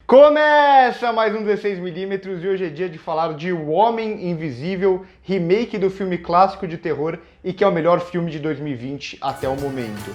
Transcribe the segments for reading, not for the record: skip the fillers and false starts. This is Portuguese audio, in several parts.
Começa mais um 16mm e hoje é dia de falar de O Homem Invisível, remake do filme clássico de terror e que é o melhor filme de 2020 até o momento.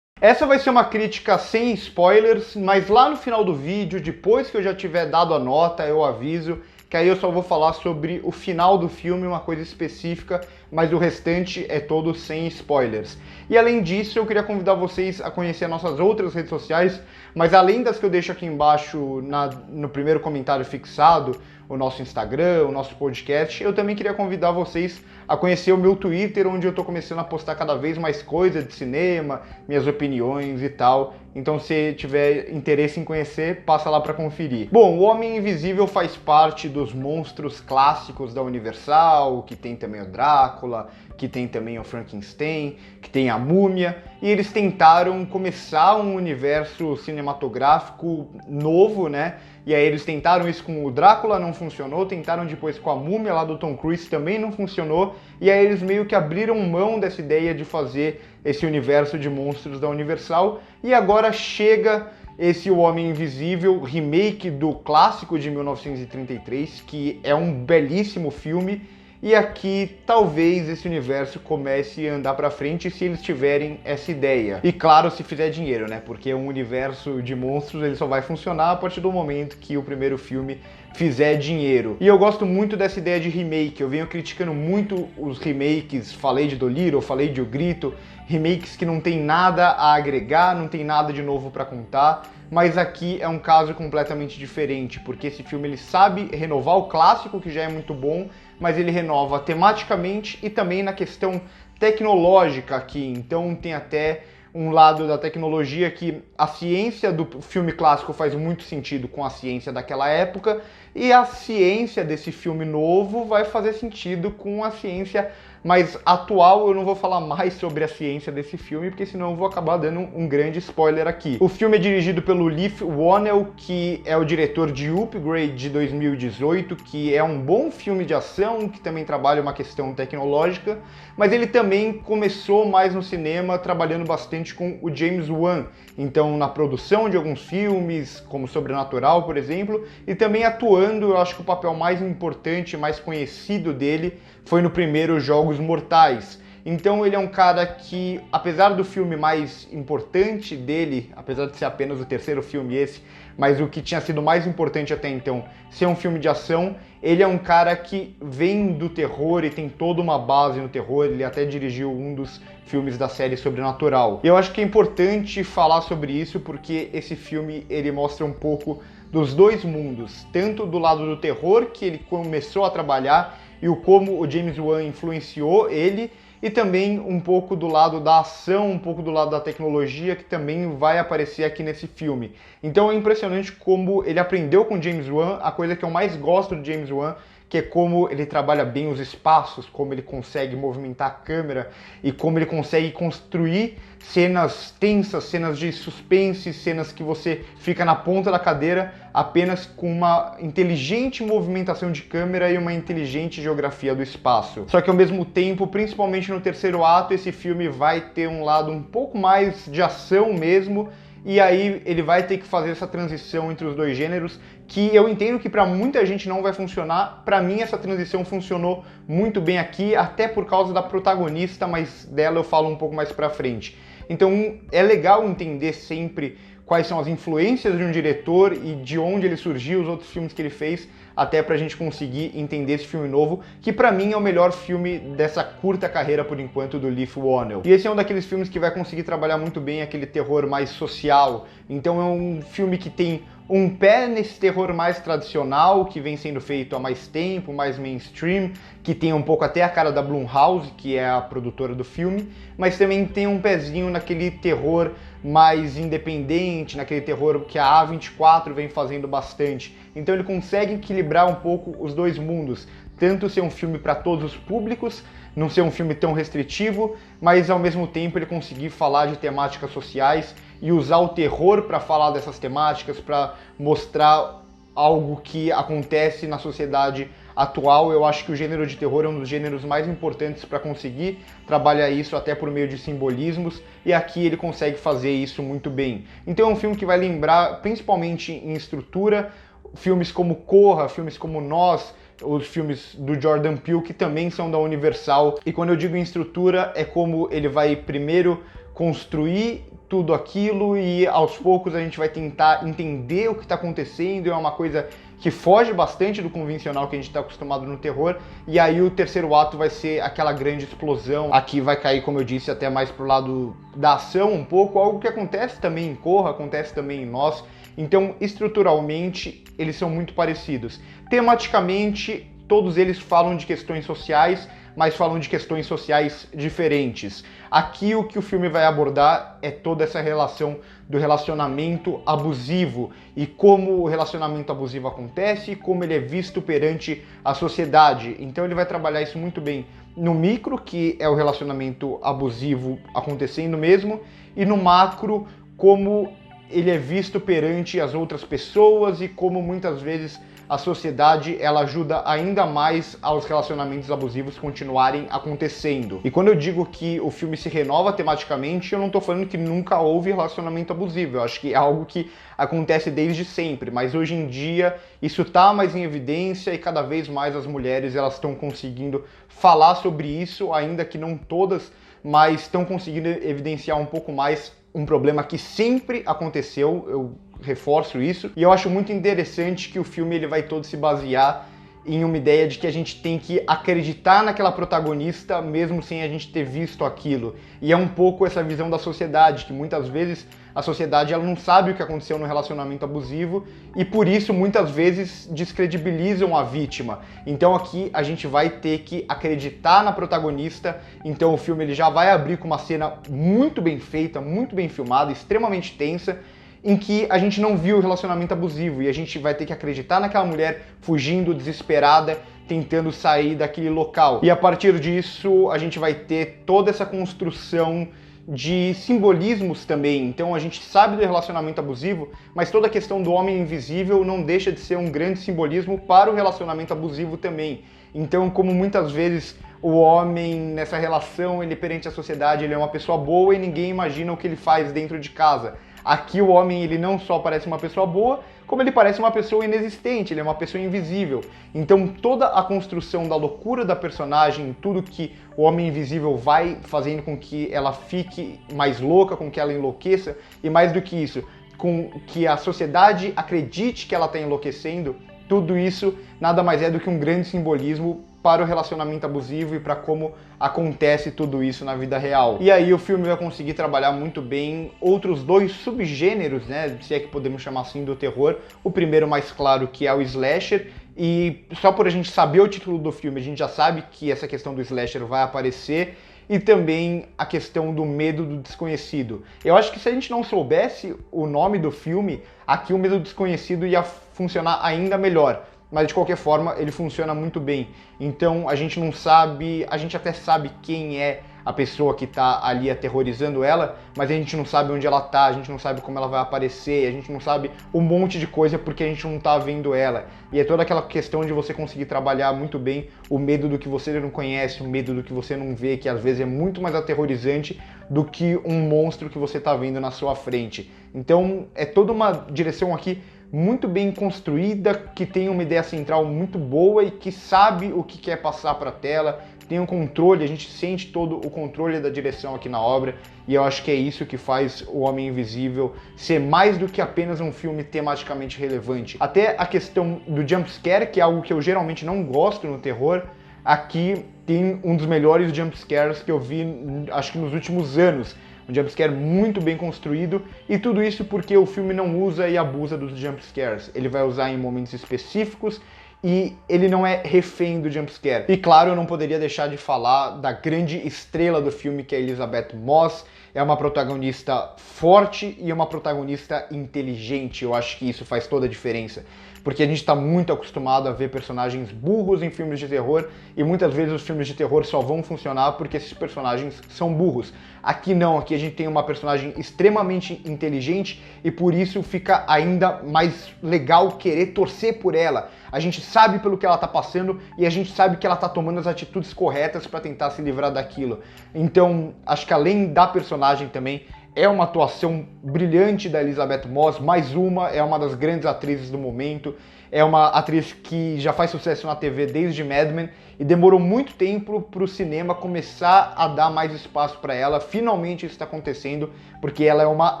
Essa vai ser uma crítica sem spoilers, mas lá no final do vídeo, depois que eu já tiver dado a nota, eu aviso que aí eu só vou falar sobre o final do filme, uma coisa específica, mas o restante é todo sem spoilers. E além disso, eu queria convidar vocês a conhecer nossas outras redes sociais, mas além das que eu deixo aqui embaixo no primeiro comentário fixado, o nosso Instagram, o nosso podcast, eu também queria convidar vocês a conhecer o meu Twitter, onde eu tô começando a postar cada vez mais coisa de cinema, minhas opiniões e tal. Então, se tiver interesse em conhecer, passa lá para conferir. Bom, o Homem Invisível faz parte dos monstros clássicos da Universal, que tem também o Drácula, que tem também o Frankenstein, que tem a Múmia, e eles tentaram começar um universo cinematográfico novo, né? E aí eles tentaram isso com o Drácula, não funcionou, tentaram depois com a Múmia lá do Tom Cruise, também não funcionou, e aí eles meio que abriram mão dessa ideia de fazer esse universo de monstros da Universal, e agora chega esse O Homem Invisível, remake do clássico de 1933, que é um belíssimo filme, e aqui talvez esse universo comece a andar pra frente se eles tiverem essa ideia. E claro, se fizer dinheiro, né? Porque um universo de monstros ele só vai funcionar a partir do momento que o primeiro filme fizer dinheiro. E eu gosto muito dessa ideia de remake. Eu venho criticando muito os remakes, falei de Dolittle, falei de O Grito, remakes que não tem nada a agregar, não tem nada de novo pra contar. Mas aqui é um caso completamente diferente, porque esse filme ele sabe renovar o clássico, que já é muito bom, mas ele renova tematicamente e também na questão tecnológica aqui. Então tem até um lado da tecnologia que a ciência do filme clássico faz muito sentido com a ciência daquela época e a ciência desse filme novo vai fazer sentido com a ciência mais atual. Eu não vou falar mais sobre a ciência desse filme, porque senão eu vou acabar dando um grande spoiler aqui. O filme é dirigido pelo Leigh Whannell, que é o diretor de Upgrade de 2018, que é um bom filme de ação, que também trabalha uma questão tecnológica, mas ele também começou mais no cinema, trabalhando bastante com o James Wan, então na produção de alguns filmes, como Sobrenatural, por exemplo, e também atuando. Eu acho que o papel mais importante, mais conhecido dele foi no primeiro Jogos Mortais. Então ele é um cara que, apesar do filme mais importante dele, apesar de ser apenas o terceiro filme esse, mas o que tinha sido mais importante até então, ser um filme de ação, ele é um cara que vem do terror e tem toda uma base no terror. Ele até dirigiu um dos filmes da série Sobrenatural. E eu acho que é importante falar sobre isso porque esse filme ele mostra um pouco dos dois mundos, tanto do lado do terror, que ele começou a trabalhar, e o como o James Wan influenciou ele, e também um pouco do lado da ação, um pouco do lado da tecnologia, que também vai aparecer aqui nesse filme. Então é impressionante como ele aprendeu com James Wan, a coisa que eu mais gosto do James Wan, que é como ele trabalha bem os espaços, como ele consegue movimentar a câmera e como ele consegue construir cenas tensas, cenas de suspense, cenas que você fica na ponta da cadeira apenas com uma inteligente movimentação de câmera e uma inteligente geografia do espaço. Só que ao mesmo tempo, principalmente no terceiro ato, esse filme vai ter um lado um pouco mais de ação mesmo, e aí ele vai ter que fazer essa transição entre os dois gêneros, que eu entendo que para muita gente não vai funcionar. Para mim essa transição funcionou muito bem aqui, até por causa da protagonista, mas dela eu falo um pouco mais pra frente. Então é legal entender sempre quais são as influências de um diretor e de onde ele surgiu, os outros filmes que ele fez, até pra gente conseguir entender esse filme novo, que pra mim é o melhor filme dessa curta carreira, por enquanto, do Leigh Whannell. E esse é um daqueles filmes que vai conseguir trabalhar muito bem aquele terror mais social. Então é um filme que tem um pé nesse terror mais tradicional, que vem sendo feito há mais tempo, mais mainstream, que tem um pouco até a cara da Blumhouse, que é a produtora do filme, mas também tem um pezinho naquele terror mais independente, naquele terror que a A24 vem fazendo bastante. Então ele consegue equilibrar um pouco os dois mundos, tanto ser um filme para todos os públicos, não ser um filme tão restritivo, mas ao mesmo tempo ele conseguir falar de temáticas sociais e usar o terror para falar dessas temáticas, para mostrar algo que acontece na sociedade atual, eu acho que o gênero de terror é um dos gêneros mais importantes para conseguir trabalhar isso até por meio de simbolismos, e aqui ele consegue fazer isso muito bem. Então é um filme que vai lembrar, principalmente em estrutura, filmes como Corra, filmes como Nós, os filmes do Jordan Peele, que também são da Universal. E quando eu digo em estrutura, é como ele vai primeiro construir tudo aquilo e aos poucos a gente vai tentar entender o que está acontecendo. É uma coisa que foge bastante do convencional que a gente está acostumado no terror, e aí o terceiro ato vai ser aquela grande explosão. Aqui vai cair, como eu disse, até mais pro lado da ação um pouco, algo que acontece também em Corra, acontece também em Nós. Então, estruturalmente, eles são muito parecidos. Tematicamente, todos eles falam de questões sociais, mas falam de questões sociais diferentes. Aqui o que o filme vai abordar é toda essa relação do relacionamento abusivo e como o relacionamento abusivo acontece e como ele é visto perante a sociedade. Então ele vai trabalhar isso muito bem no micro, que é o relacionamento abusivo acontecendo mesmo, e no macro, como ele é visto perante as outras pessoas e como muitas vezes a sociedade ela ajuda ainda mais aos relacionamentos abusivos continuarem acontecendo. E quando eu digo que o filme se renova tematicamente, eu não estou falando que nunca houve relacionamento abusivo. Eu acho que é algo que acontece desde sempre, mas hoje em dia isso está mais em evidência e cada vez mais as mulheres elas estão conseguindo falar sobre isso, ainda que não todas, mas estão conseguindo evidenciar um pouco mais um problema que sempre aconteceu. Eu reforço isso, e eu acho muito interessante que o filme ele vai todo se basear em uma ideia de que a gente tem que acreditar naquela protagonista mesmo sem a gente ter visto aquilo. E é um pouco essa visão da sociedade, que muitas vezes a sociedade ela não sabe o que aconteceu no relacionamento abusivo e por isso muitas vezes descredibilizam a vítima. Então aqui a gente vai ter que acreditar na protagonista. Então o filme ele já vai abrir com uma cena muito bem feita, muito bem filmada, extremamente tensa, em que a gente não viu o relacionamento abusivo e a gente vai ter que acreditar naquela mulher fugindo, desesperada, tentando sair daquele local. E a partir disso, a gente vai ter toda essa construção de simbolismos também. Então a gente sabe do relacionamento abusivo, mas toda a questão do homem invisível não deixa de ser um grande simbolismo para o relacionamento abusivo também. Então, como muitas vezes o homem nessa relação, ele perante a sociedade, ele é uma pessoa boa e ninguém imagina o que ele faz dentro de casa. Aqui o homem ele não só parece uma pessoa boa, como ele parece uma pessoa inexistente, ele é uma pessoa invisível. Então toda a construção da loucura da personagem, tudo que o homem invisível vai fazendo com que ela fique mais louca, com que ela enlouqueça, e mais do que isso, com que a sociedade acredite que ela está enlouquecendo, tudo isso nada mais é do que um grande simbolismo para o relacionamento abusivo e para como acontece tudo isso na vida real. E aí o filme vai conseguir trabalhar muito bem outros dois subgêneros, né, se é que podemos chamar assim, do terror. O primeiro mais claro, que é o slasher, e só por a gente saber o título do filme, a gente já sabe que essa questão do slasher vai aparecer, e também a questão do medo do desconhecido. Eu acho que se a gente não soubesse o nome do filme, aqui o medo do desconhecido ia funcionar ainda melhor. Mas de qualquer forma ele funciona muito bem. Então a gente não sabe, a gente até sabe quem é a pessoa que está ali aterrorizando ela, mas a gente não sabe onde ela está, a gente não sabe como ela vai aparecer, a gente não sabe um monte de coisa porque a gente não está vendo ela. E é toda aquela questão de você conseguir trabalhar muito bem o medo do que você não conhece, o medo do que você não vê, que às vezes é muito mais aterrorizante do que um monstro que você está vendo na sua frente. Então é toda uma direção aqui muito bem construída, que tem uma ideia central muito boa e que sabe o que quer passar para a tela, tem um controle, a gente sente todo o controle da direção aqui na obra, e eu acho que é isso que faz O Homem Invisível ser mais do que apenas um filme tematicamente relevante. Até a questão do jumpscare, que é algo que eu geralmente não gosto no terror, aqui tem um dos melhores jumpscares que eu vi, acho que nos últimos anos. Um jumpscare muito bem construído, e tudo isso porque o filme não usa e abusa dos jumpscares. Ele vai usar em momentos específicos e ele não é refém do jumpscare. E claro, eu não poderia deixar de falar da grande estrela do filme, que é Elisabeth Moss. É uma protagonista forte e uma protagonista inteligente. Eu acho que isso faz toda a diferença. porque a gente está muito acostumado a ver personagens burros em filmes de terror e muitas vezes os filmes de terror só vão funcionar porque esses personagens são burros. Aqui não, aqui a gente tem uma personagem extremamente inteligente e por isso fica ainda mais legal querer torcer por ela. A gente sabe pelo que ela tá passando e a gente sabe que ela tá tomando as atitudes corretas para tentar se livrar daquilo. Então, acho que além da personagem também, é uma atuação brilhante da Elisabeth Moss, mais uma, é uma das grandes atrizes do momento, é uma atriz que já faz sucesso na TV desde Mad Men e demorou muito tempo para o cinema começar a dar mais espaço para ela. Finalmente isso está acontecendo, porque ela é uma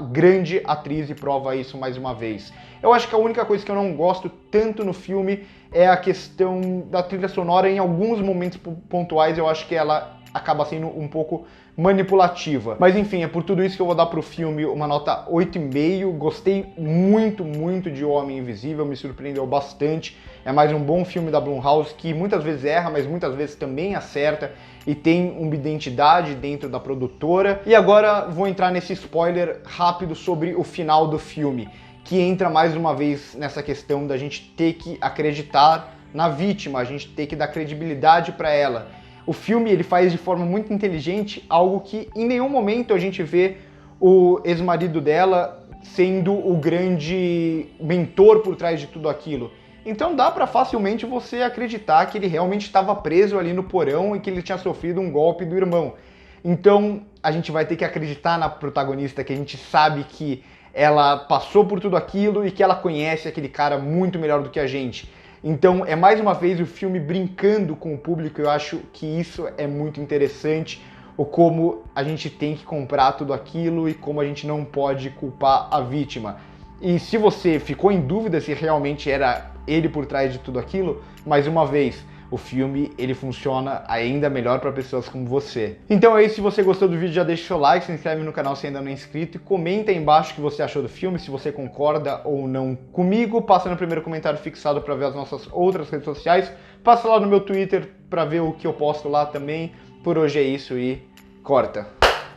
grande atriz e prova isso mais uma vez. Eu acho que a única coisa que eu não gosto tanto no filme é a questão da trilha sonora. Em alguns momentos pontuais eu acho que ela acaba sendo um pouco manipulativa. Mas enfim, é por tudo isso que eu vou dar pro filme uma nota 8,5. Gostei muito, muito de O Homem Invisível, me surpreendeu bastante. É mais um bom filme da Blumhouse que muitas vezes erra, mas muitas vezes também acerta e tem uma identidade dentro da produtora. E agora vou entrar nesse spoiler rápido sobre o final do filme, que entra mais uma vez nessa questão da gente ter que acreditar na vítima, a gente ter que dar credibilidade para ela. O filme ele faz de forma muito inteligente algo que em nenhum momento a gente vê o ex-marido dela sendo o grande mentor por trás de tudo aquilo. Então dá para facilmente você acreditar que ele realmente estava preso ali no porão e que ele tinha sofrido um golpe do irmão. Então a gente vai ter que acreditar na protagonista, que a gente sabe que ela passou por tudo aquilo e que ela conhece aquele cara muito melhor do que a gente. Então é mais uma vez o filme brincando com o público. Eu acho que isso é muito interessante, o como a gente tem que comprar tudo aquilo e como a gente não pode culpar a vítima. E se você ficou em dúvida se realmente era ele por trás de tudo aquilo, mais uma vez, o filme ele funciona ainda melhor para pessoas como você. Então é isso, se você gostou do vídeo já deixa o seu like, se inscreve no canal se ainda não é inscrito e comenta aí embaixo o que você achou do filme, se você concorda ou não comigo. Passa no primeiro comentário fixado para ver as nossas outras redes sociais, passa lá no meu Twitter para ver o que eu posto lá também. Por hoje é isso e corta!